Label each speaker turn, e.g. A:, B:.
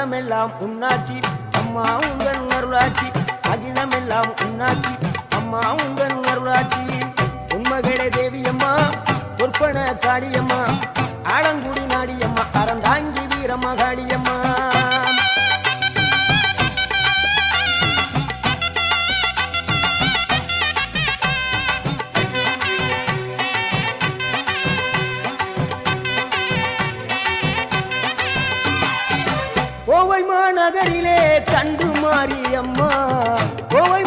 A: அகிலமெல்லாம் உன்னாட்சி அம்மா உங்கள் அருளாட்சி அகிலமெல்லாம் உன்னாட்சி அம்மா உங்கள் அருளாட்சி உண்மகளே தேவியம்மா பொற்பன காளியம்மா ஆலங்குடி நாடியம்மா அறந்தாங்கி வீரம்மா காளியம்மா கோவை மாநகரிலே தண்டு மாரியம்மா கோவை